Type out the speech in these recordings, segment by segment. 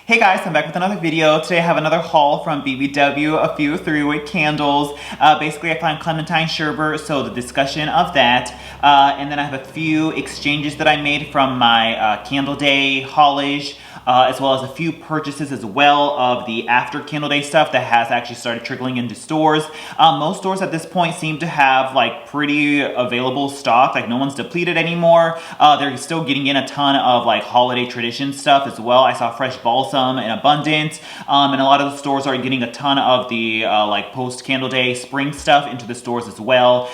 Hey guys, I'm back with another video. Today I have another haul from BBW, a few 3-wick candles. Basically I found Clementine Sherbet, so the discussion of that. And then I have a few exchanges that I made from my Candle Day haulage. As well as a few purchases as well of the after Candle Day stuff that has actually started trickling into stores. Most stores at this point seem to have like pretty available stock, like no one's depleted anymore. They're still getting in a ton of like holiday tradition stuff as well. I saw fresh balsam in abundance, and a lot of the stores are getting a ton of the like post Candle Day spring stuff into the stores as well.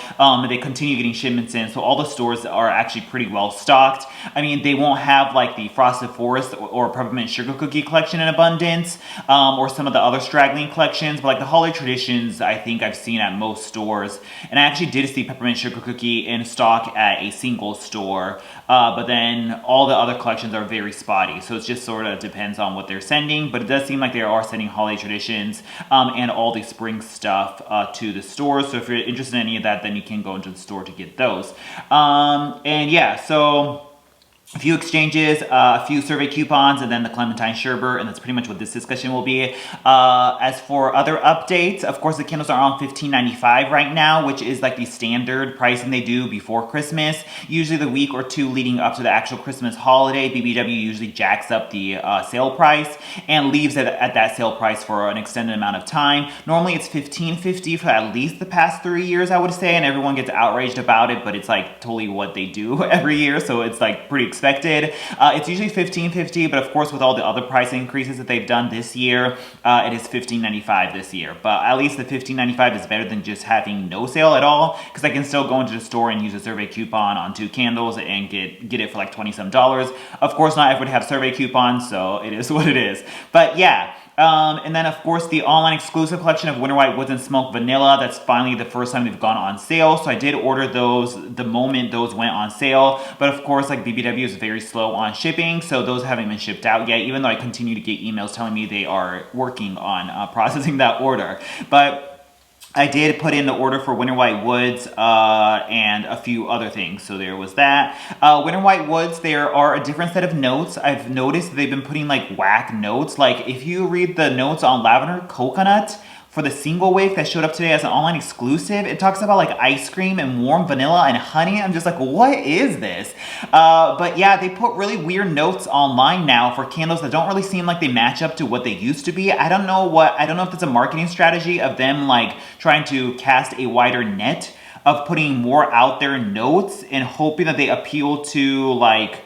They continue getting shipments in, so all the stores are actually pretty well stocked. I mean, they won't have like the Frosted Forest or Peppermint Sugar Cookie collection in abundance, or some of the other straggling collections, but like the holiday traditions I think I've seen at most stores. And I actually did see Peppermint Sugar Cookie in stock at a single store, but then all the other collections are very spotty, so it just sort of depends on what they're sending. But it does seem like they are sending holiday traditions and all the spring stuff to the stores, so if you're interested in any of that, then you can go into the store to get those. And yeah, so a few exchanges, a few survey coupons, and then the Clementine Sherbet, and that's pretty much what this discussion will be. As for other updates, of course, the candles are on $15.95 right now, which is like the standard pricing they do before Christmas. Usually the week or two leading up to the actual Christmas holiday, BBW usually jacks up the sale price and leaves it at that sale price for an extended amount of time. Normally it's $15.50 for at least the past 3 years, I would say, and everyone gets outraged about it, but it's like totally what they do every year, so it's like pretty expected. It's usually $15.50, but of course with all the other price increases that they've done this year, it is $15.95 this year. But at least the $15.95 is better than just having no sale at all, because I can still go into the store and use a survey coupon on 2 candles and get it for like $20-some. Of course, not everybody have survey coupons, so it is what it is. But yeah. And then of course the online exclusive collection of Winter White Woods and Smoked Vanilla, that's finally the first time they've gone on sale, so I did order those the moment those went on sale, but of course like BBW is very slow on shipping, so those haven't been shipped out yet, even though I continue to get emails telling me they are working on processing that order. But I did put in the order for Winter White Woods and a few other things, so there was that. Winter White Woods, there are a different set of notes. I've noticed they've been putting like whack notes. Like if you read the notes on Lavender Coconut for the single wave that showed up today as an online exclusive, it talks about like ice cream and warm vanilla and honey. I'm just like, what is this? But yeah, they put really weird notes online now for candles that don't really seem like they match up to what they used to be. I don't know if it's a marketing strategy of them like trying to cast a wider net of putting more out there notes and hoping that they appeal to like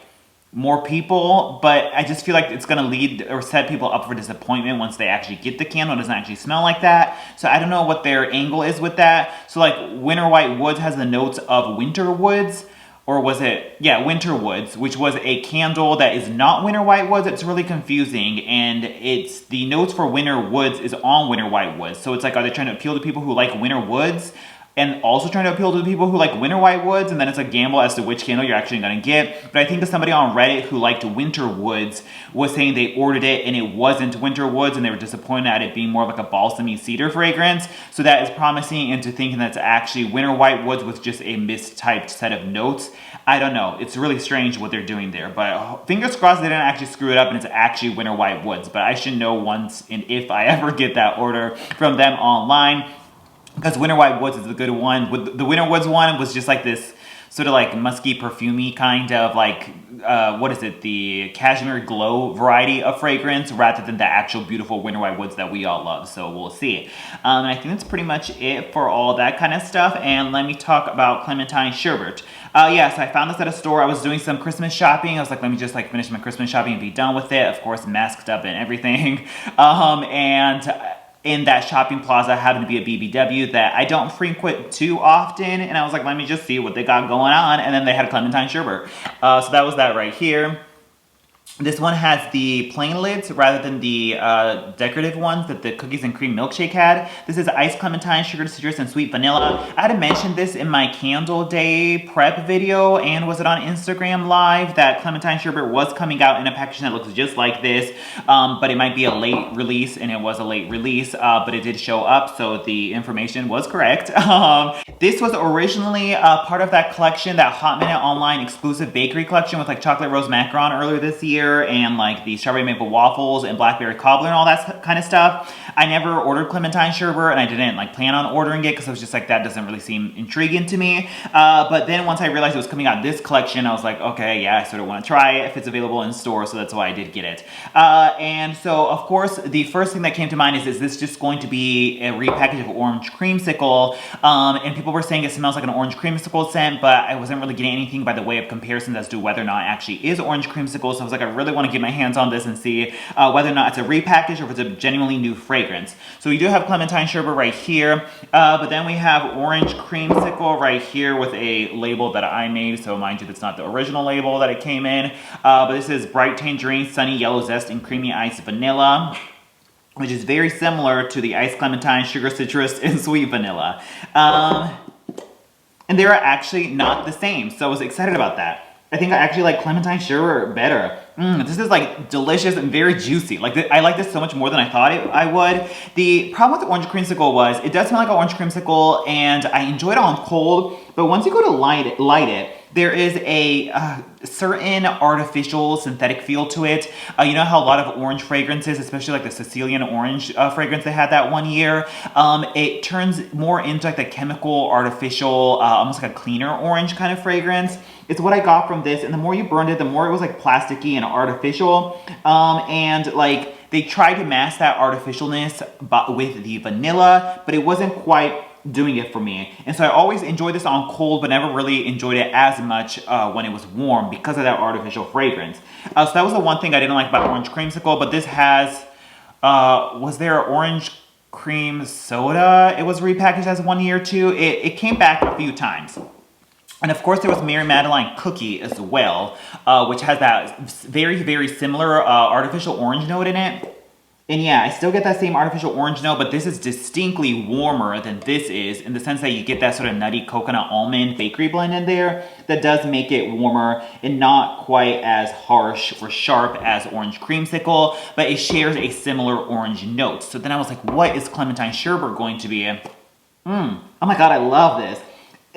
more people, but I just feel like it's going to lead or set people up for disappointment once they actually get the candle. It doesn't actually smell like that, so I don't know what their angle is with that. So like Winter White Woods has the notes of Winter Woods, or was it, yeah, Winter Woods, which was a candle that is not Winter White Woods. It's really confusing, and it's the notes for Winter Woods is on Winter White Woods, so it's like, are they trying to appeal to people who like Winter Woods and also trying to appeal to the people who like Winter White Woods, and then it's a gamble as to which candle you're actually going to get. But I think that somebody on Reddit who liked Winter Woods was saying they ordered it and it wasn't Winter Woods, and they were disappointed at it being more of like a balsamy cedar fragrance. So that is promising into thinking that's actually Winter White Woods with just a mistyped set of notes. I don't know. It's really strange what they're doing there, but fingers crossed they didn't actually screw it up and it's actually Winter White Woods. But I should know once and if I ever get that order from them online, because Winter White Woods is a good one. The Winter Woods one was just like this sort of like musky, perfumey kind of like, what is it, the Cashmere Glow variety of fragrance, rather than the actual beautiful Winter White Woods that we all love, so we'll see. And I think that's pretty much it for all that kind of stuff, and let me talk about Clementine Sherbet. Yeah, so I found this at a store. I was doing some Christmas shopping. I was like, let me just like finish my Christmas shopping and be done with it. Of course, masked up and everything. And in that shopping plaza happened to be a BBW that I don't frequent too often, and I was like, let me just see what they got going on, and then they had Clementine Sherbet. So that was that right here. This one has the plain lids rather than the decorative ones that the cookies and cream milkshake had. This is iced clementine, sugared citrus, and sweet vanilla. I had mentioned this in my Candle Day prep video, and was it on Instagram Live, that Clementine Sherbet was coming out in a packaging that looks just like this, but it might be a late release, and it was a late release, but it did show up, so the information was correct. This was originally part of that collection, that Hot Minute Online exclusive bakery collection with like chocolate rose macaron earlier this year. year and like the strawberry maple waffles and blackberry cobbler and all that kind of stuff. I never ordered Clementine Sherbet, and I didn't like plan on ordering it because I was just like, that doesn't really seem intriguing to me. But then once I realized it was coming out this collection, I was like, okay, yeah, I sort of want to try it if it's available in store, so that's why I did get it. And so, of course, the first thing that came to mind is this just going to be a repackage of orange creamsicle? And people were saying it smells like an orange creamsicle scent, but I wasn't really getting anything by the way of comparisons as to whether or not it actually is orange creamsicle. So I was like, I really want to get my hands on this and see whether or not it's a repackage or if it's a genuinely new fragrance. So we do have Clementine Sherbet right here, but then we have orange creamsicle right here with a label that I made. So mind you, that's not the original label that it came in, but this is bright tangerine, sunny yellow zest, and creamy iced vanilla, which is very similar to the iced clementine, sugar citrus, and sweet vanilla. And they're actually not the same, so I was excited about that. I think I actually like Clementine Sherbet better. This is like delicious and very juicy. Like I like this so much more than I thought I would. The problem with the orange creamsicle was it does smell like an orange creamsicle, and I enjoy it on cold, but once you go to light it, there is a certain artificial synthetic feel to it. You know how a lot of orange fragrances, especially like the Sicilian orange fragrance they had that one year, it turns more into like the chemical, artificial, almost like a cleaner orange kind of fragrance. It's what I got from this, and the more you burned it, the more it was like plasticky and artificial, and like they tried to mask that artificialness with the vanilla, but it wasn't quite doing it for me. And so I always enjoyed this on cold, but never really enjoyed it as much when it was warm because of that artificial fragrance. So that was the one thing I didn't like about orange creamsicle, but this has, was there orange cream soda? It was repackaged as 1 year too. It came back a few times. And of course there was Mary Madeline Cookie as well, which has that very, very similar artificial orange note in it. And yeah, I still get that same artificial orange note, but this is distinctly warmer than this is, in the sense that you get that sort of nutty coconut almond bakery blend in there that does make it warmer and not quite as harsh or sharp as orange creamsicle, but it shares a similar orange note. So then I was like, what is Clementine Sherbet going to be? Oh my god, I love this.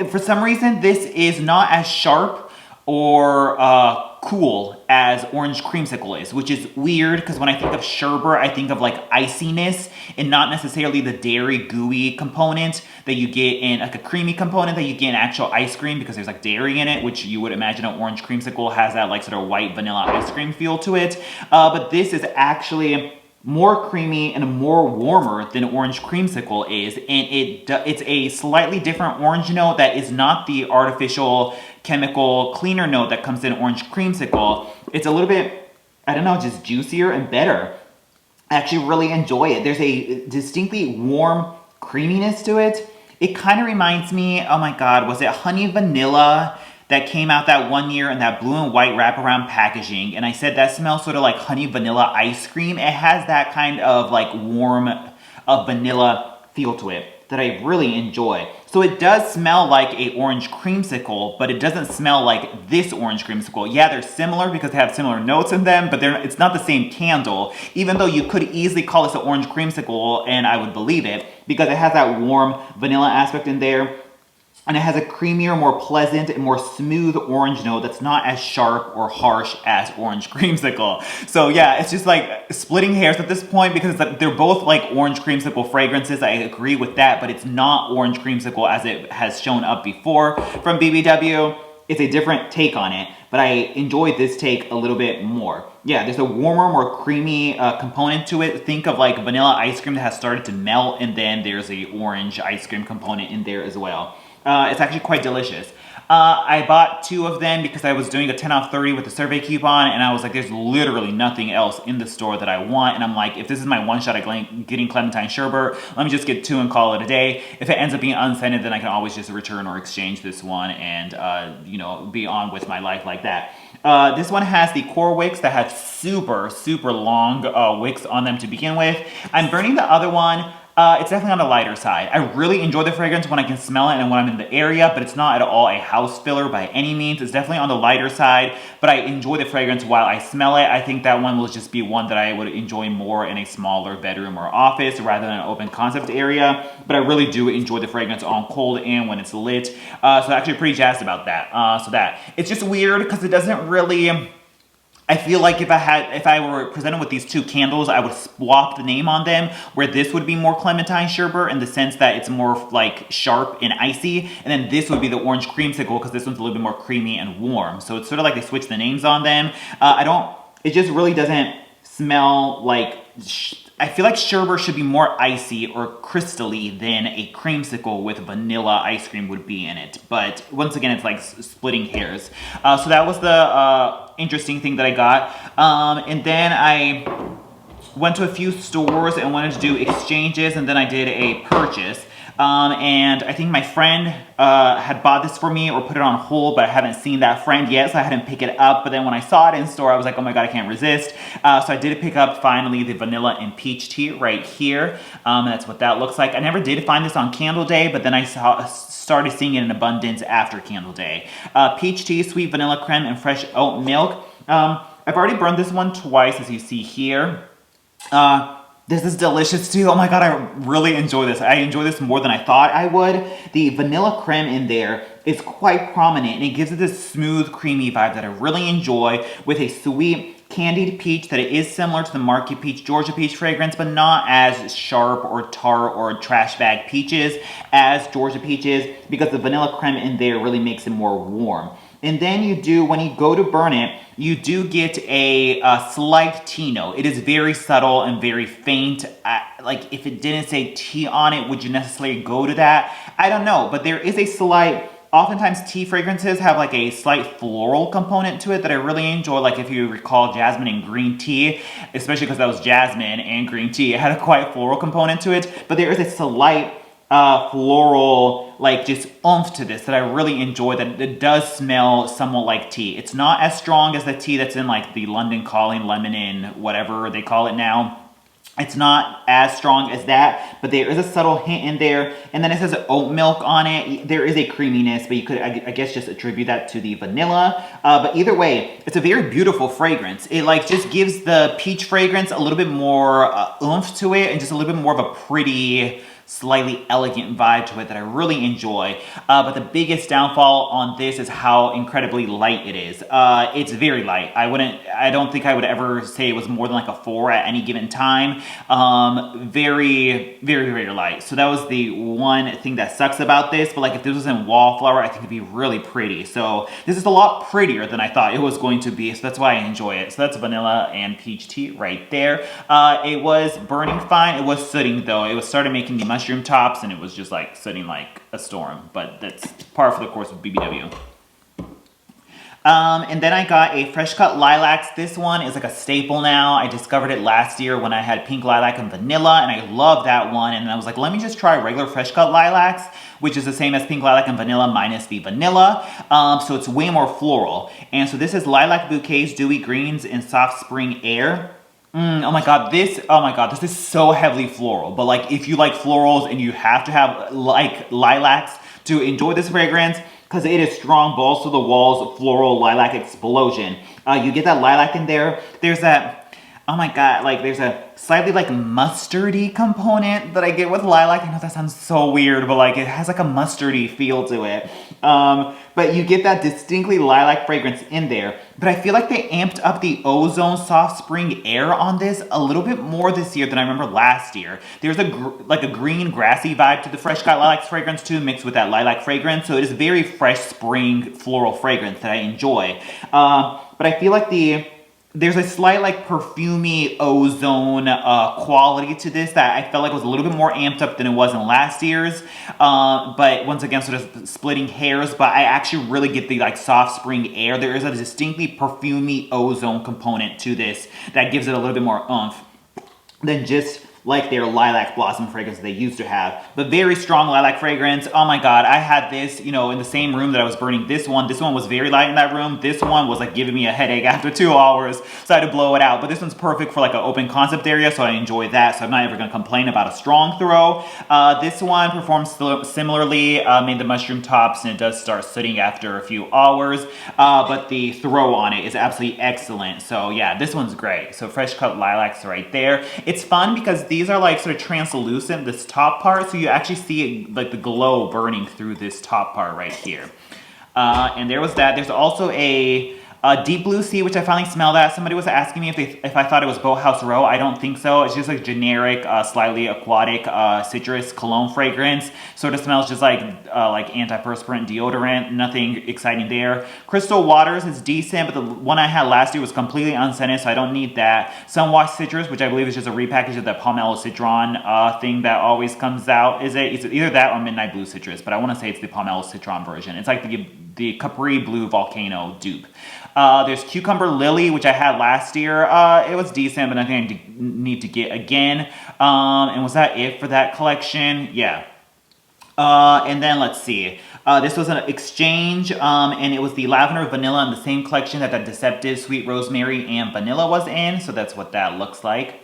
For some reason, this is not as sharp or cool as orange creamsicle is, which is weird because when I think of sherbet, I think of like iciness and not necessarily the dairy gooey component that you get in like a creamy component that you get in actual ice cream, because there's like dairy in it, which you would imagine an orange creamsicle has that like sort of white vanilla ice cream feel to it. But this is actually more creamy and more warmer than orange creamsicle is, and it's a slightly different orange note that is not the artificial chemical cleaner note that comes in orange creamsicle. It's a little bit, I don't know, just juicier and better. I actually really enjoy it. There's a distinctly warm creaminess to it. It kind of reminds me, oh my god, was it honey vanilla that came out that 1 year in that blue and white wraparound packaging? And I said that smells sort of like honey vanilla ice cream. It has that kind of like warm vanilla feel to it that I really enjoy. So it does smell like a orange creamsicle, but it doesn't smell like this orange creamsicle. Yeah, they're similar because they have similar notes in them, but it's not the same candle, even though you could easily call this an orange creamsicle and I would believe it, because it has that warm vanilla aspect in there. And it has a creamier, more pleasant, and more smooth orange note that's not as sharp or harsh as orange creamsicle. So yeah, it's just like splitting hairs at this point because they're both like orange creamsicle fragrances. I agree with that, but it's not orange creamsicle as it has shown up before from BBW. It's a different take on it, but I enjoyed this take a little bit more. Yeah, there's a warmer, more creamy component to it. Think of like vanilla ice cream that has started to melt, and then there's a orange ice cream component in there as well. It's actually quite delicious. I bought 2 of them because I was doing a 10 off 30 with the survey coupon, and I was like, there's literally nothing else in the store that I want, and I'm like, if this is my one shot at getting Clementine Sherbet, let me just get 2 and call it a day. If it ends up being unscented, then I can always just return or exchange this one and, you know, be on with my life like that. This one has the core wicks that have super, super long wicks on them to begin with. I'm burning the other one. It's definitely on the lighter side. I really enjoy the fragrance when I can smell it and when I'm in the area, but it's not at all a house filler by any means. It's definitely on the lighter side, but I enjoy the fragrance while I smell it. I think that one will just be one that I would enjoy more in a smaller bedroom or office rather than an open concept area, but I really do enjoy the fragrance on cold and when it's lit. So I'm actually pretty jazzed about that. It's just weird because it doesn't really... I feel like if I were presented with these two candles, I would swap the name on them, where this would be more Clementine Sherbet in the sense that it's more like sharp and icy, and then this would be the orange creamsicle because this one's a little bit more creamy and warm. So it's sort of like they switched the names on them. It just really doesn't smell like, I feel like sherbet should be more icy or crystally than a creamsicle with vanilla ice cream would be in it. But once again, it's like splitting hairs. So that was the interesting thing that I got. And then I went to a few stores and wanted to do exchanges, and then I did a purchase. And I think my friend had bought this for me or put it on hold, but I haven't seen that friend yet, so I hadn't picked it up. But then when I saw it in store, I was like, oh my god, I can't resist. So I did pick up finally the vanilla and peach tea right here. That's what that looks like. I never did find this on Candle Day, but then I started seeing it in abundance after Candle Day. Peach tea, sweet vanilla creme, and fresh oat milk. I've already burned this one twice, as you see here. This is delicious too. Oh my god, I really enjoy this. I enjoy this more than I thought I would. The vanilla creme in there is quite prominent, and it gives it this smooth, creamy vibe that I really enjoy, with a sweet candied peach that it is similar to the Market Peach, Georgia Peach fragrance, but not as sharp or tart or trash bag peaches as Georgia Peach is, because the vanilla creme in there really makes it more warm. And then when you go to burn it, you do get a slight tea note. It is very subtle and very faint. Like, if it didn't say tea on it, would you necessarily go to that? I don't know, but there is a slight, oftentimes tea fragrances have like a slight floral component to it that I really enjoy. Like, if you recall jasmine and green tea, especially because that was jasmine and green tea, it had a quite floral component to it, but there is a slight floral, like, just oomph to this that I really enjoy, that it does smell somewhat like tea. It's not as strong as the tea that's in like the London Calling lemon and whatever they call it now. It's not as strong as that, but there is a subtle hint in there. And then it says oat milk on it. There is a creaminess, but you could, I guess, just attribute that to the vanilla. But either way, it's a very beautiful fragrance. It like just gives the peach fragrance a little bit more oomph to it, and just a little bit more of a pretty, slightly elegant vibe to it that I really enjoy. But the biggest downfall on this is how incredibly light it is. It's very light. I don't think I would ever say it was more than like a 4 at any given time. Very, very, very light. So that was the one thing that sucks about this. But like, if this was in Wallflower, I think it'd be really pretty. So this is a lot prettier than I thought it was going to be. So that's why I enjoy it. So that's vanilla and peach tea right there. It was burning fine. It was sooting though. It was started making the mushroom tops, and it was just like sitting like a storm, but that's par for the course with BBW. And then I got a Fresh Cut Lilacs. This one is like a staple now. I discovered it last year when I had Pink Lilac and Vanilla, and I love that one. And I was like, let me just try regular Fresh Cut Lilacs, which is the same as Pink Lilac and Vanilla minus the vanilla. So it's way more floral. And so this is Lilac Bouquets, Dewy Greens, and Soft Spring Air. Oh my god, this is so heavily floral. But like, if you like florals and you have to have like lilacs to enjoy this fragrance, because it is strong balls to the walls floral lilac explosion. You get that lilac in there. There's that, oh my god, like there's a slightly like mustardy component that I get with lilac. I know that sounds so weird, but like it has like a mustardy feel to it. But you get that distinctly lilac fragrance in there. But I feel like they amped up the Ozone Soft Spring Air on this a little bit more this year than I remember last year. There's like a green grassy vibe to the Fresh Cut Lilacs fragrance too, mixed with that lilac fragrance. So it is a very fresh spring floral fragrance that I enjoy. But I feel like there's a slight like perfumey ozone quality to this that I felt like was a little bit more amped up than it was in last year's. But once again, sort of splitting hairs, but I actually really get the like soft spring air. There is a distinctly perfumey ozone component to this that gives it a little bit more oomph than just like their lilac blossom fragrance they used to have. But very strong lilac fragrance. Oh my god, I had this, you know, in the same room that I was burning this one. This one was very light in that room. This one was like giving me a headache after 2 hours, so I had to blow it out. But this one's perfect for like an open concept area, so I enjoy that. So I'm not ever going to complain about a strong throw. This one performs similarly, made the mushroom tops, and it does start sooting after a few hours. But the throw on it is absolutely excellent. So yeah, this one's great. So Fresh Cut Lilacs right there. It's fun because these are like sort of translucent, this top part, so you actually see it, like the glow burning through this top part right here. And there was that. There's also a Deep Blue Sea, which I finally smelled at. Somebody was asking me if I thought it was Boathouse Row. I don't think so. It's just like generic, slightly aquatic citrus cologne fragrance. Sort of smells just like antiperspirant deodorant. Nothing exciting there. Crystal Waters is decent, but the one I had last year was completely unscented, so I don't need that. Sunwash Citrus, which I believe is just a repackage of the Pomelo Citron thing that always comes out. It's either that or Midnight Blue Citrus, but I want to say it's the Pomelo Citron version. It's like the Capri Blue Volcano dupe. There's Cucumber Lily, which I had last year. It was decent, but I think I need to get again. And was that it for that collection? Yeah. And then let's see. This was an exchange, and it was the Lavender Vanilla in the same collection that the Deceptive Sweet Rosemary and Vanilla was in. So that's what that looks like.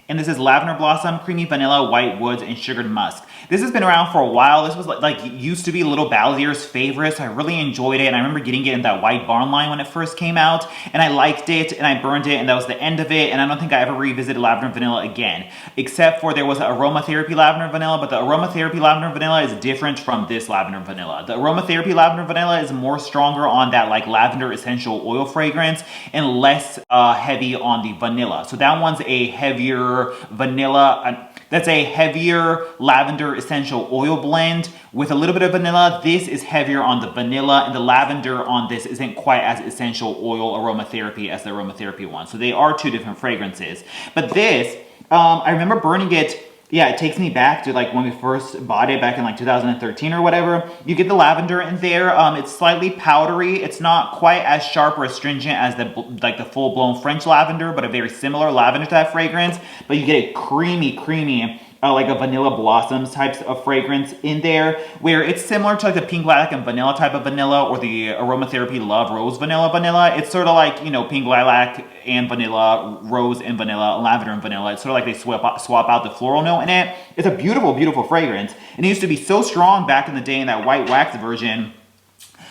And this is Lavender Blossom, Creamy Vanilla, White Woods, and Sugared Musk. This has been around for a while. This was like used to be Little Balzier's favorite, so I really enjoyed it. And I remember getting it in that white barn line when it first came out, and I liked it, and I burned it, and that was the end of it. And I don't think I ever revisited Lavender Vanilla again, except for there was Aromatherapy Lavender Vanilla, but the Aromatherapy Lavender Vanilla is different from this Lavender Vanilla. The Aromatherapy Lavender Vanilla is more stronger on that like lavender essential oil fragrance and less heavy on the vanilla. So that one's a heavier vanilla. That's a heavier lavender essential oil blend with a little bit of vanilla. This is heavier on the vanilla, and the lavender on this isn't quite as essential oil aromatherapy as the aromatherapy one. So they are two different fragrances. But this, I remember burning it. Yeah, it takes me back to like when we first bought it back in like 2013 or whatever. You get the lavender in there. It's slightly powdery. It's not quite as sharp or astringent as the full-blown French lavender, but a very similar lavender to that fragrance. But you get a creamy, like a vanilla blossoms types of fragrance in there, where it's similar to like the pink lilac and vanilla type of vanilla, or the aromatherapy love rose vanilla. It's sort of like, you know, pink lilac and vanilla, rose and vanilla, lavender and vanilla. It's sort of like they swap out the floral note in it. It's a beautiful fragrance. And it used to be so strong back in the day in that white wax version.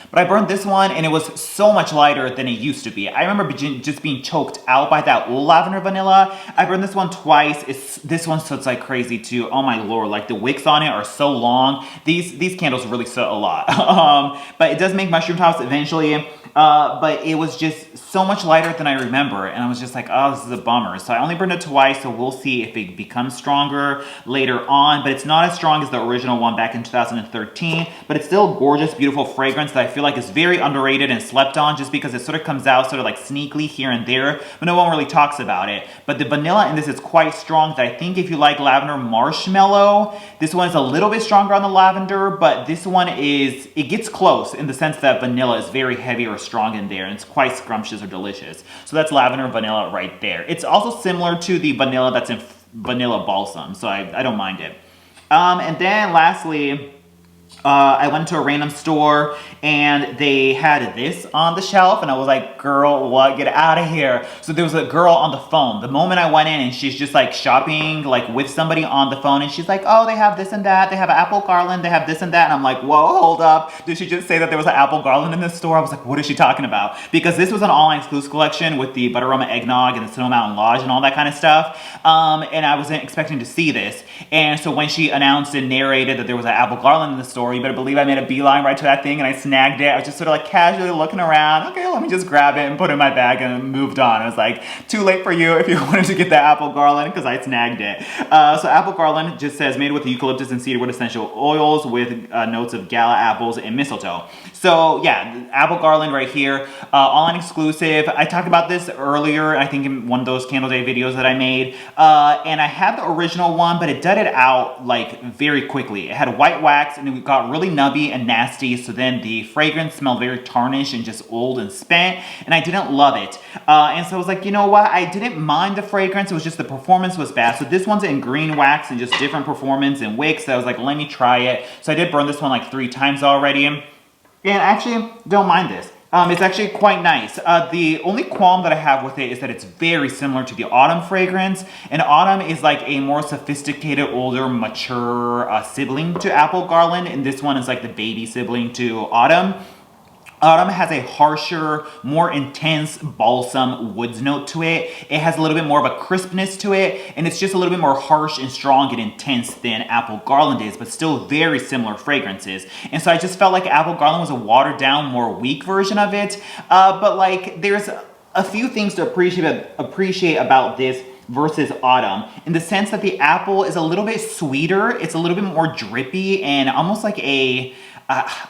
But I burned this one, and it was so much lighter than it used to be. I remember just being choked out by that old lavender vanilla. I burned this one twice. This one soot like crazy too. Oh my lord, like the wicks on it are so long. These candles really soot a lot. But it does make mushroom tops eventually. But it was just so much lighter than I remember, and I was just like, oh, this is a bummer. So I only burned it twice, so we'll see if it becomes stronger later on. But it's not as strong as the original one back in 2013, but it's still a gorgeous, beautiful fragrance that I feel like is very underrated and slept on, just because it sort of comes out sort of like sneakily here and there, but no one really talks about it. But the vanilla in this is quite strong, that I think if you like lavender marshmallow, this one is a little bit stronger on the lavender, but this one it gets close in the sense that vanilla is very heavy or strong in there, and it's quite scrumptious or delicious. So that's lavender vanilla right there. It's also similar to the vanilla that's in Vanilla Balsam, so I don't mind it. And then lastly, I went to a random store and they had this on the shelf, and I was like, girl, what? Get out of here. So there was a girl on the phone. The moment I went in, and she's just like shopping like with somebody on the phone, and she's like, oh, they have this and that. They have apple garland. They have this and that. And I'm like, whoa, hold up. Did she just say that there was an apple garland in this store? I was like, what is she talking about? Because this was an online exclusive collection with the Butter Aroma Eggnog and the Snow Mountain Lodge and all that kind of stuff. And I wasn't expecting to see this. And so when she announced and narrated that there was an apple garland in the store, you better believe I made a beeline right to that thing, and I snagged it. I was just sort of like casually looking around. Okay, let me just grab it and put it in my bag, and moved on. I was like, too late for you if you wanted to get the apple garland, because I snagged it. So apple garland just says made with eucalyptus and cedarwood essential oils with notes of gala apples and mistletoe. So yeah, apple garland right here, online exclusive. I talked about this earlier, I think in one of those candle day videos that I made. And I had the original one, but it dudded out like very quickly. It had white wax, and it got really nubby and nasty, so then the fragrance smelled very tarnished and just old and spent, and I didn't love it. And so I was like, you know what, I didn't mind the fragrance, it was just the performance was bad. So this one's in green wax and just different performance and wicks, so I was like, let me try it. So I did burn this one like 3 times already, and I actually don't mind this. It's actually quite nice. The only qualm that I have with it is that it's very similar to the Autumn fragrance. And Autumn is like a more sophisticated, older, mature sibling to Apple Garland. And this one is like the baby sibling to Autumn. Autumn has a harsher, more intense balsam woods note to it. It has a little bit more of a crispness to it, and it's just a little bit more harsh and strong and intense than Apple Garland is, but still very similar fragrances. And so I just felt like Apple Garland was a watered down, more weak version of it. But like, there's a few things to appreciate about this versus Autumn, in the sense that the apple is a little bit sweeter. It's a little bit more drippy and almost like a,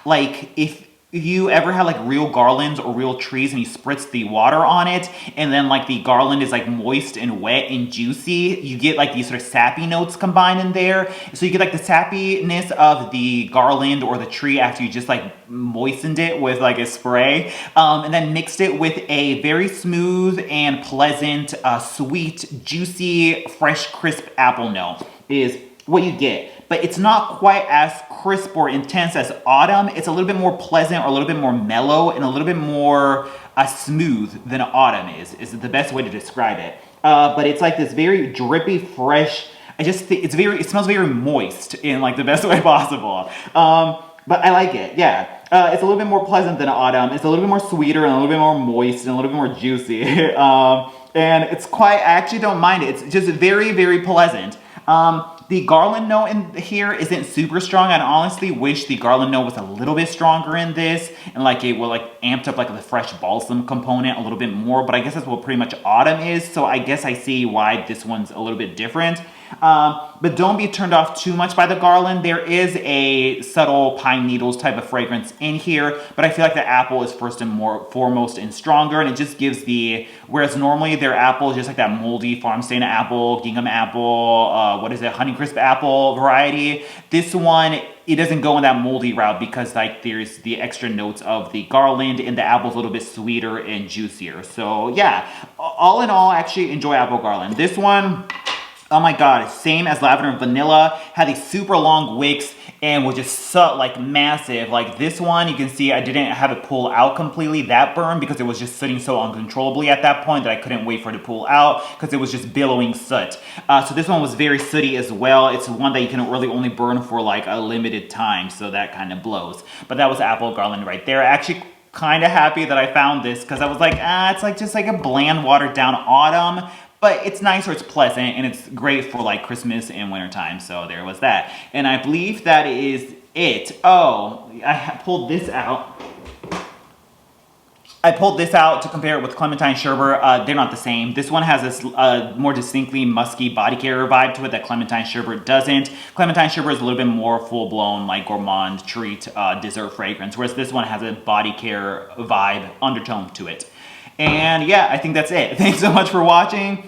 like if you ever had like real garlands or real trees and you spritz the water on it and then like the garland is like moist and wet and juicy, you get like these sort of sappy notes combined in there. So you get like the sappiness of the garland or the tree after you just like moistened it with like a spray, and then mixed it with a very smooth and pleasant, sweet, juicy, fresh, crisp apple note is what you get. But it's not quite as crisp or intense as Autumn. It's a little bit more pleasant or a little bit more mellow and a little bit more smooth than Autumn is the best way to describe it. But it's like this very drippy, fresh, I just think it smells very moist in like the best way possible. But I like it, yeah. It's a little bit more pleasant than Autumn. It's a little bit more sweeter and a little bit more moist and a little bit more juicy. And it's quite, I actually don't mind it. It's just very, very pleasant. The garland note in here isn't super strong. I honestly wish the garland note was a little bit stronger in this, and like it would like amped up like the fresh balsam component a little bit more, but I guess that's what pretty much Autumn is, so I guess I see why this one's a little bit different. But don't be turned off too much by the garland. There is a subtle pine needles type of fragrance in here, but I feel like the apple is first and foremost and stronger, and it just gives the, whereas normally their apple is just like that moldy farm stand apple, gingham apple, what is it, Honeycrisp apple variety. This one, it doesn't go in that moldy route because like there's the extra notes of the garland and the apple's a little bit sweeter and juicier. So yeah, all in all, I actually enjoy Apple Garland. This one, oh my god, same as Lavender and Vanilla, had these super long wicks and was just so like massive. Like this one, you can see I didn't have it pull out completely, that burn, because it was just sitting so uncontrollably at that point that I couldn't wait for it to pull out because it was just billowing soot. So this one was very sooty as well. It's one that you can really only burn for like a limited time, so that kind of blows. But that was Apple Garland right there. Actually, kind of happy that I found this because I was like, it's like just like a bland watered down Autumn. But it's nice or it's pleasant, and it's great for like Christmas and wintertime. So there was that. And I believe that is it. Oh, I pulled this out. I pulled this out to compare it with Clementine Sherbet. They're not the same. This one has this more distinctly musky body care vibe to it that Clementine Sherbet doesn't. Clementine Sherbet is a little bit more full-blown like gourmand treat dessert fragrance, whereas this one has a body care vibe undertone to it. And yeah, I think that's it. Thanks so much for watching.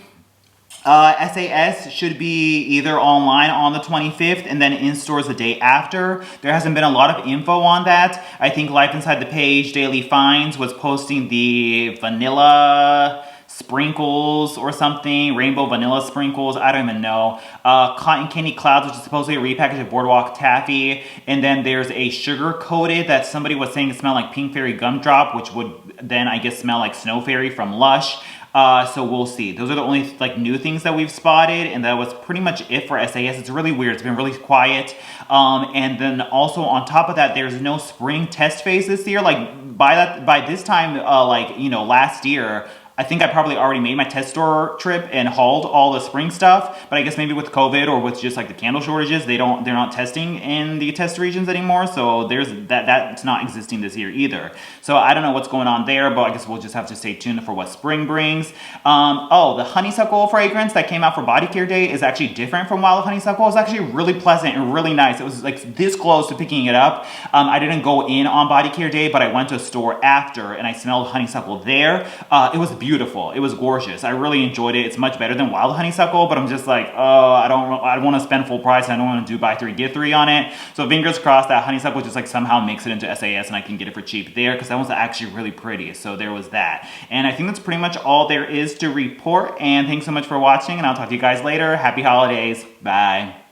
SAS should be either online on the 25th and then in stores the day after. There hasn't been a lot of info on that. I think Life Inside the Page Daily Finds was posting the vanilla sprinkles or something, rainbow vanilla sprinkles, I don't even know. Cotton Candy Clouds, which is supposedly a repackage of Boardwalk Taffy, and then there's a sugar coated that somebody was saying it smelled like Pink Fairy Gumdrop, which would then I guess smell like Snow Fairy from Lush. So we'll see. Those are the only like new things that we've spotted, and that was pretty much it for SAS. It's really weird. It's been really quiet. And then also on top of that, there's no spring test phase this year. Like by this time, like you know, last year, I think I probably already made my test store trip and hauled all the spring stuff, but I guess maybe with COVID or with just like the candle shortages, they're not testing in the test regions anymore, so there's that's not existing this year either. So I don't know what's going on there, but I guess we'll just have to stay tuned for what spring brings. Oh, the honeysuckle fragrance that came out for Body Care Day is actually different from Wild Honeysuckle. It's actually really pleasant and really nice. It was like this close to picking it up. I didn't go in on Body Care Day, but I went to a store after and I smelled honeysuckle there. It was beautiful. It was gorgeous. I really enjoyed it. It's much better than Wild Honeysuckle, but I'm just like, oh, I don't want to spend full price. I don't want to do buy three, get three on it. So fingers crossed that Honeysuckle just like somehow makes it into SAS and I can get it for cheap there, because that one's actually really pretty. So there was that. And I think that's pretty much all there is to report. And thanks so much for watching, and I'll talk to you guys later. Happy holidays. Bye.